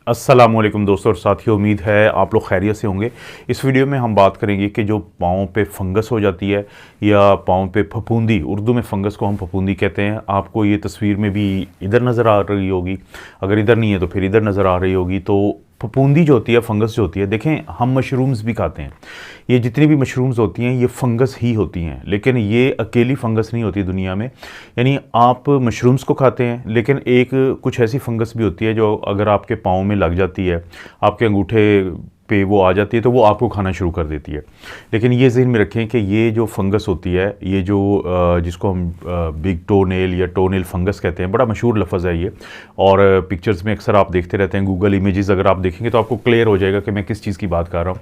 अस्सलामुअलैकुम दोस्तों और साथियों, उम्मीद है आप लोग खैरियत से होंगे। इस वीडियो में हम बात करेंगे कि जो पाँव पे फंगस हो जाती है या पाँव पे फफूंदी, उर्दू में फंगस को हम फफूंदी कहते हैं। आपको ये तस्वीर में भी इधर नज़र आ रही होगी, अगर इधर नहीं है तो फिर इधर नज़र आ रही होगी। तो फफूंदी जो होती है, फंगस जो होती है, देखें हम मशरूम्स भी खाते हैं। ये जितनी भी मशरूम्स होती हैं ये फंगस ही होती हैं, लेकिन ये अकेली फंगस नहीं होती दुनिया में। यानी आप मशरूम्स को खाते हैं, लेकिन एक कुछ ऐसी फंगस भी होती है जो अगर आपके पाँव में लग जाती है, आपके अंगूठे पे वो आ जाती है, तो वो आपको खाना शुरू कर देती है। लेकिन ये ज़हन में रखें कि ये जो फंगस होती है, ये जो जिसको हम बिग टो नेल या टो नेल फंगस कहते हैं, बड़ा मशहूर लफ्ज़ है ये। और पिक्चर्स में अक्सर आप देखते रहते हैं, गूगल इमेजेस अगर आप देखेंगे तो आपको क्लियर हो जाएगा कि मैं किस चीज़ की बात कर रहा हूँ।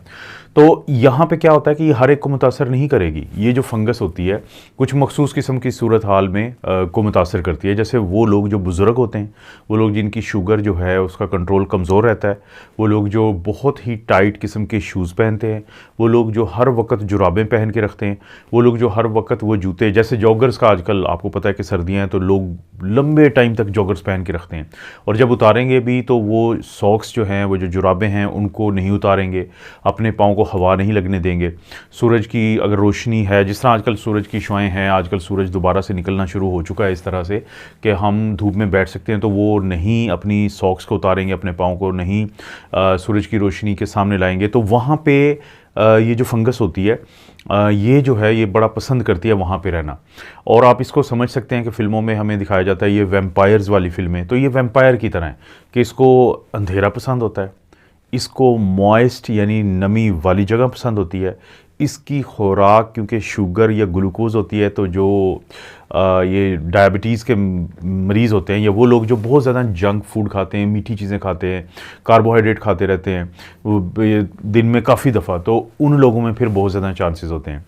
तो यहाँ पे क्या होता है कि ये हर एक को मुतासर नहीं करेगी। ये जो फंगस होती है कुछ मखसूस किस्म की सूरत हाल में को मुतासर करती है। जैसे वो लोग जो बुज़ुर्ग होते हैं, वो लोग जिनकी शुगर जो है उसका कंट्रोल कमज़ोर रहता है, वो लोग जो बहुत ही टाइट किस्म के शूज़ पहनते हैं, वो लोग जो हर वक्त जुराबें पहन के रखते हैं, वो लोग जो हर वक्त वो जूते, जैसे जॉगर्स का आजकल आपको पता है कि सर्दियाँ हैं तो लोग लंबे टाइम तक जॉगर्स पहन के रखते हैं, और जब उतारेंगे भी तो वो सॉक्स जो हैं, वो जो जुराबें हैं उनको नहीं उतारेंगे, अपने पाँव को हवा नहीं लगने देंगे। सूरज की अगर रोशनी है, जिस तरह आजकल सूरज की शुआएं हैं, आजकल सूरज दोबारा से निकलना शुरू हो चुका है इस तरह से कि हम धूप में बैठ सकते हैं, तो वो नहीं अपनी सॉक्स को उतारेंगे, अपने पाँव को नहीं सूरज की रोशनी के सामने लाएंगे। तो वहाँ पे ये जो फंगस होती है, ये जो है ये बड़ा पसंद करती है वहाँ पे रहना। और आप इसको समझ सकते हैं कि फ़िल्मों में हमें दिखाया जाता है, ये वैम्पायर्स वाली फ़िल्में, तो ये वैम्पायर की तरह है कि इसको अंधेरा पसंद होता है, इसको मॉइस्ट यानी नमी वाली जगह पसंद होती है, इसकी खुराक क्योंकि शुगर या ग्लूकोज़ होती है, तो जो ये डायबिटीज़ के मरीज़ होते हैं या वो लोग जो बहुत ज़्यादा जंक फूड खाते हैं, मीठी चीज़ें खाते हैं, कार्बोहाइड्रेट खाते रहते हैं वो दिन में काफ़ी दफ़ा, तो उन लोगों में फिर बहुत ज़्यादा चांसेस होते हैं।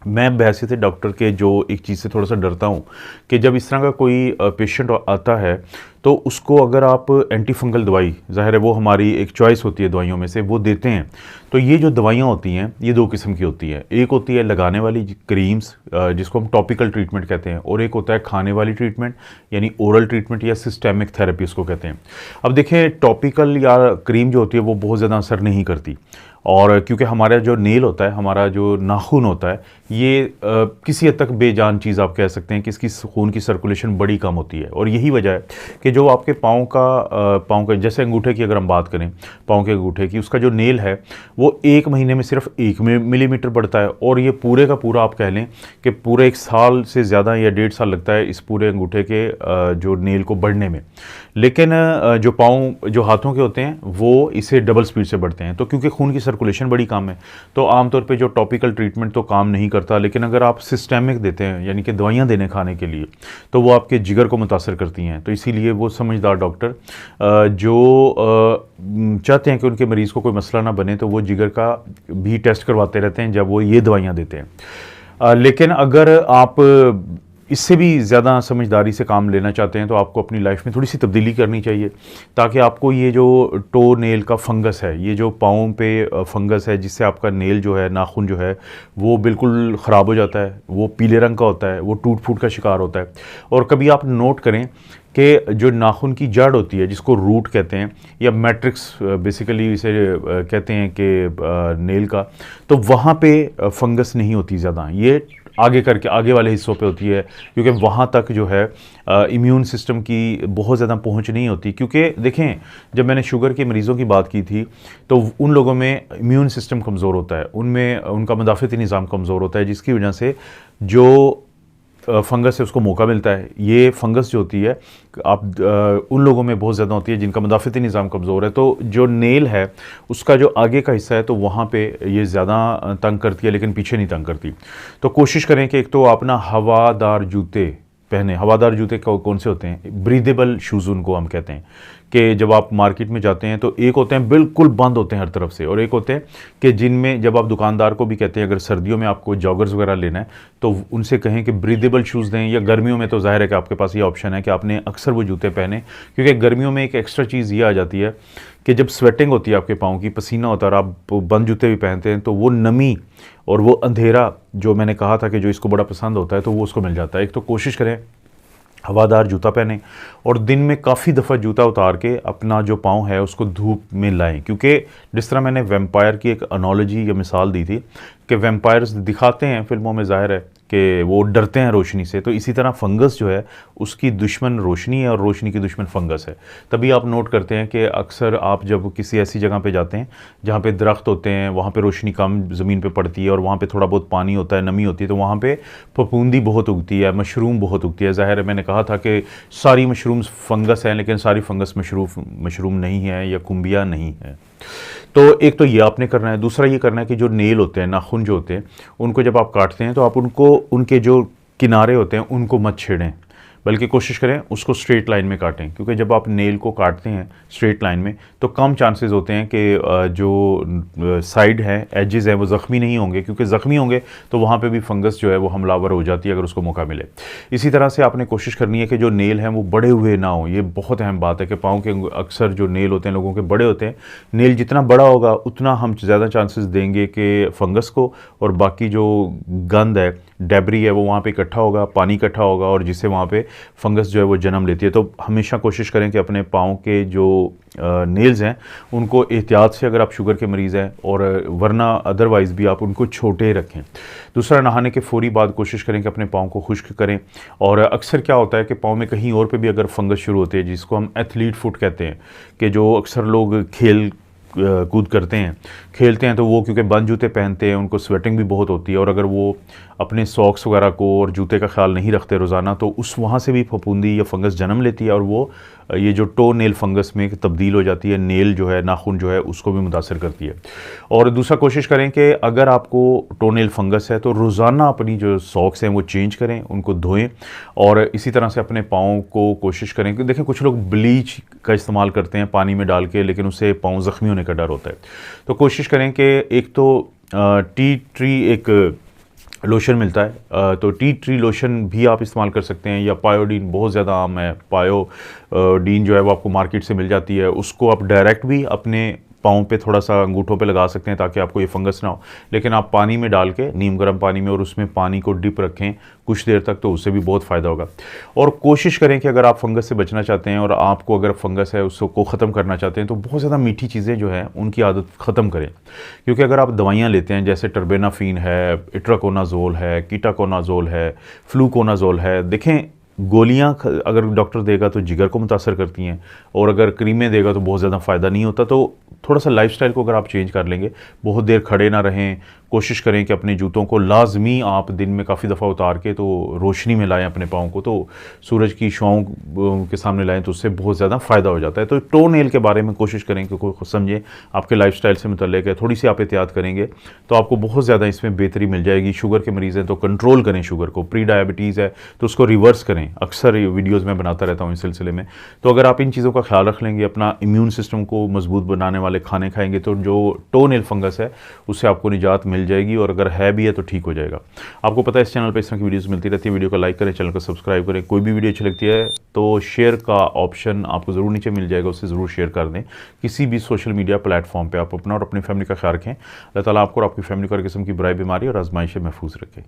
मैं बहैसियत डॉक्टर के जो एक चीज़ से थोड़ा सा डरता हूँ कि जब इस तरह का कोई पेशेंट आता है तो उसको अगर आप एंटी फंगल दवाई, ज़ाहिर है वो हमारी एक चॉइस होती है दवाइयों में से, वो देते हैं, तो ये जो दवाइयाँ होती हैं ये दो किस्म की होती है। एक होती है लगाने वाली क्रीम्स जिसको हम टॉपिकल ट्रीटमेंट कहते हैं, और एक होता है खाने वाली ट्रीटमेंट यानी ओरल ट्रीटमेंट या सिस्टेमिक थेरेपी उसको कहते हैं। अब देखें, टॉपिकल या क्रीम जो होती है वो बहुत ज़्यादा असर नहीं करती, और क्योंकि हमारा जो नेल होता है, हमारा जो नाखून होता है, ये किसी हद तक बेजान चीज़ आप कह सकते हैं कि इसकी खून की सर्कुलेशन बड़ी कम होती है। और यही वजह है कि जो आपके पाँव का जैसे अंगूठे की अगर हम बात करें, पाँव के अंगूठे की, उसका जो नेल है वो 1 महीने में सिर्फ 1 मिलीमीटर बढ़ता है, और ये पूरे का पूरा आप कह लें कि पूरे 1 साल से ज़्यादा या 1.5 साल लगता है इस पूरे अंगूठे के जो नेल को बढ़ने में। लेकिन जो पाँव जो हाथों के होते हैं वो इसे डबल स्पीड से बढ़ते हैं। तो क्योंकि खून की सर्कुलेशन बड़ी कम है तो आमतौर पे जो टॉपिकल ट्रीटमेंट तो काम नहीं करता, लेकिन अगर आप सिस्टेमिक देते हैं यानी कि दवाइयाँ देने खाने के लिए, तो वो आपके जिगर को मुतासर करती हैं। तो इसीलिए वो समझदार डॉक्टर जो चाहते हैं कि उनके मरीज़ को कोई मसला ना बने, तो वो जिगर का भी टेस्ट करवाते रहते हैं जब वो ये दवाइयाँ देते हैं। लेकिन अगर आप इससे भी ज़्यादा समझदारी से काम लेना चाहते हैं तो आपको अपनी लाइफ में थोड़ी सी तब्दीली करनी चाहिए, ताकि आपको ये जो टो नेल का फंगस है, ये जो पाँव पे फंगस है जिससे आपका नेल जो है, नाखून जो है वो बिल्कुल ख़राब हो जाता है, वो पीले रंग का होता है, वो टूट फूट का शिकार होता है। और कभी आप नोट करें कि जो नाखून की जड़ होती है जिसको रूट कहते हैं, या मैट्रिक्स बेसिकली इसे कहते हैं कि नेल का, तो वहाँ पे फंगस नहीं होती ज़्यादा, ये आगे करके आगे वाले हिस्सों पे होती है, क्योंकि वहाँ तक जो है इम्यून सिस्टम की बहुत ज़्यादा पहुँच नहीं होती। क्योंकि देखें, जब मैंने शुगर के मरीज़ों की बात की थी तो उन लोगों में इम्यून सिस्टम कमज़ोर होता है, उनमें उनका मदाफ़ती निज़ाम कमज़ोर होता है, जिसकी वजह से जो फंगस है उसको मौका मिलता है। ये फंगस जो होती है आप उन लोगों में बहुत ज़्यादा होती है जिनका मदाफ़ती निज़ाम कमज़ोर है, तो जो नेल है उसका जो आगे का हिस्सा है तो वहाँ पे ये ज़्यादा तंग करती है, लेकिन पीछे नहीं तंग करती। तो कोशिश करें कि एक तो आप ना हवादार जूते पहने। हवादार जूते कौन से होते हैं? ब्रीदेबल शूज़ उनको हम कहते हैं, कि जब आप मार्केट में जाते हैं तो एक होते हैं बिल्कुल बंद होते हैं हर तरफ से, और एक होते हैं कि जिनमें जब आप दुकानदार को भी कहते हैं अगर सर्दियों में आपको जॉगर्स वगैरह लेना है तो उनसे कहें कि ब्रीदेबल शूज़ दें, या गर्मियों में तो ज़ाहिर है कि आपके पास ये ऑप्शन है कि आपने अक्सर वो जूते पहने, क्योंकि गर्मियों में एक एक्स्ट्रा चीज़ ये आ जाती है कि जब स्वेटिंग होती है आपके पाँव की, पसीना होता है और आप बंद जूते भी पहनते हैं, तो वो नमी और वो अंधेरा जो मैंने कहा था कि जो इसको बड़ा पसंद होता है तो वो उसको मिल जाता है। एक तो कोशिश करें हवादार जूता पहने और दिन में काफ़ी दफ़ा जूता उतार के अपना जो पाँव है उसको धूप में लाएं, क्योंकि जिस तरह मैंने वैम्पायर की एक एनालॉजी या मिसाल दी थी कि वैम्पायर्स दिखाते हैं फिल्मों में, ज़ाहिर है कि वो डरते हैं रोशनी से, तो इसी तरह फंगस जो है उसकी दुश्मन रोशनी है और रोशनी की दुश्मन फंगस है। तभी आप नोट करते हैं कि अक्सर आप जब किसी ऐसी जगह पे जाते हैं जहाँ पे दरख्त होते हैं, वहाँ पे रोशनी कम ज़मीन पे पड़ती है और वहाँ पे थोड़ा बहुत पानी होता है, नमी होती है, तो वहाँ पे फफूंदी बहुत उगती है, मशरूम बहुत उगती है। ज़ाहिर है मैंने कहा था कि सारी मशरूम्स फंगस हैं, लेकिन सारी फंगस मशरूम नहीं है या कुम्बिया नहीं है। तो एक तो ये आपने करना है। दूसरा ये करना है कि जो नेल होते हैं, नाखून जो होते हैं, उनको जब आप काटते हैं तो आप उनको, उनके जो किनारे होते हैं उनको मत छेड़ें, बल्कि कोशिश करें उसको स्ट्रेट लाइन में काटें, क्योंकि जब आप नेल को काटते हैं स्ट्रेट लाइन में तो कम चांसेस होते हैं कि जो साइड है, एजेस हैं, वो ज़ख्मी नहीं होंगे, क्योंकि ज़ख्मी होंगे तो वहाँ पे भी फंगस जो है वो हमलावर हो जाती है अगर उसको मौका मिले। इसी तरह से आपने कोशिश करनी है कि जो नेल हैं वो बड़े हुए ना हो। ये बहुत अहम बात है कि पाँव के अक्सर जो नेल होते हैं लोगों के बड़े होते हैं। नेल जितना बड़ा होगा उतना हम ज़्यादा चांसेस देंगे कि फंगस को और बाकी जो गंद है, डेब्री है, वो वहाँ पे इकट्ठा होगा, पानी इकट्ठा होगा और जिससे वहाँ पे फंगस जो है वो जन्म लेती है। तो हमेशा कोशिश करें कि अपने पाँव के जो नेल्स हैं उनको एहतियात से, अगर आप शुगर के मरीज़ हैं, और वरना अदरवाइज़ भी आप उनको छोटे रखें। दूसरा, नहाने के फ़ौरी बाद कोशिश करें कि अपने पाँव को खुश्क करें। और अक्सर क्या होता है कि पाँव में कहीं और पे भी अगर फंगस शुरू होती है, जिसको हम एथलीट फुट कहते हैं, कि जो अक्सर लोग खेल कूद करते हैं, खेलते हैं, तो वो क्योंकि बंद जूते पहनते हैं उनको स्वेटिंग भी बहुत होती है, और अगर वो अपने सॉक्स वगैरह को और जूते का ख्याल नहीं रखते रोज़ाना, तो उस वहाँ से भी फफूंदी या फंगस जन्म लेती है और वो ये जो टो नेल फंगस में तब्दील हो जाती है। नेल जो है, नाखून जो है, उसको भी मुतासर करती है। और दूसरा, कोशिश करें कि अगर आपको टो नेल फंगस है तो रोज़ाना अपनी जो सॉक्स हैं वो चेंज करें, उनको धोएं। और इसी तरह से अपने पाँव को कोशिश करें कि, देखें कुछ लोग ब्लीच का इस्तेमाल करते हैं पानी में डाल के, लेकिन उससे पाँव ज़ख्मी होने का डर होता है। तो कोशिश करें कि एक तो टी ट्री एक लोशन मिलता है, तो टी ट्री लोशन भी आप इस्तेमाल कर सकते हैं, या पायोडीन बहुत ज़्यादा आम है, पायोडीन जो है वो आपको मार्केट से मिल जाती है, उसको आप डायरेक्ट भी अपने पाँव पे थोड़ा सा अंगूठों पे लगा सकते हैं ताकि आपको ये फंगस ना हो। लेकिन आप पानी में डाल के, नीम गर्म पानी में, और उसमें पानी को डिप रखें कुछ देर तक, तो उससे भी बहुत फ़ायदा होगा। और कोशिश करें कि अगर आप फंगस से बचना चाहते हैं और आपको अगर फंगस है उसको ख़त्म करना चाहते हैं, तो बहुत ज़्यादा मीठी चीज़ें जो हैं उनकी आदत ख़त्म करें। क्योंकि अगर आप दवाइयाँ लेते हैं, जैसे टर्बेनाफिन है, इट्राकोनाज़ोल है, कीटाकोनाज़ोल है, फ्लूकोनाज़ोल है, देखें गोलियां अगर डॉक्टर देगा तो जिगर को मुतासर करती हैं, और अगर क्रीमें देगा तो बहुत ज़्यादा फ़ायदा नहीं होता। तो थोड़ा सा लाइफस्टाइल को अगर आप चेंज कर लेंगे, बहुत देर खड़े ना रहें, कोशिश करें कि अपने जूतों को लाजमी आप दिन में काफ़ी दफ़ा उतार के तो रोशनी में लाएं अपने पाँव को, तो सूरज की छाँव के सामने लाएं, तो उससे बहुत ज़्यादा फ़ायदा हो जाता है। तो टो नेल के बारे में कोशिश करें कि समझें, आपके लाइफस्टाइल से मुतल्लिक है, थोड़ी सी आप एहतियात करेंगे तो आपको बहुत ज़्यादा इसमें बेहतरी मिल जाएगी। शुगर के मरीज़ हैं तो कंट्रोल करें शुगर को, प्री डायबिटीज़ है तो उसको रिवर्स करें। अक्सर वीडियोज़ में बनाता रहता हूँ इस सिलसिले में। तो अगर आप इन चीज़ों का ख्याल रख लेंगे, अपना इम्यून सिस्टम को मजबूत बनाने वाले खाने खाएंगे, तो जो टो नेल फंगस है उससे आपको निजात मिल जाएगी, और अगर है भी है तो ठीक हो जाएगा। आपको पता है इस चैनल पर इस तरह की वीडियोस मिलती रहती है। वीडियो को लाइक करें, चैनल को सब्सक्राइब करें। कोई भी वीडियो अच्छी लगती है तो शेयर का ऑप्शन आपको ज़रूर नीचे मिल जाएगा, उससे ज़रूर शेयर कर दें किसी भी सोशल मीडिया प्लेटफॉर्म पर। आप अपना और अपनी फैमिली का ख्याल रखें। अल्लाह ताला आपको और आपकी फैमिली को हर किस्म की बुराई, बीमारी और आजमाइश से महफूज रखें।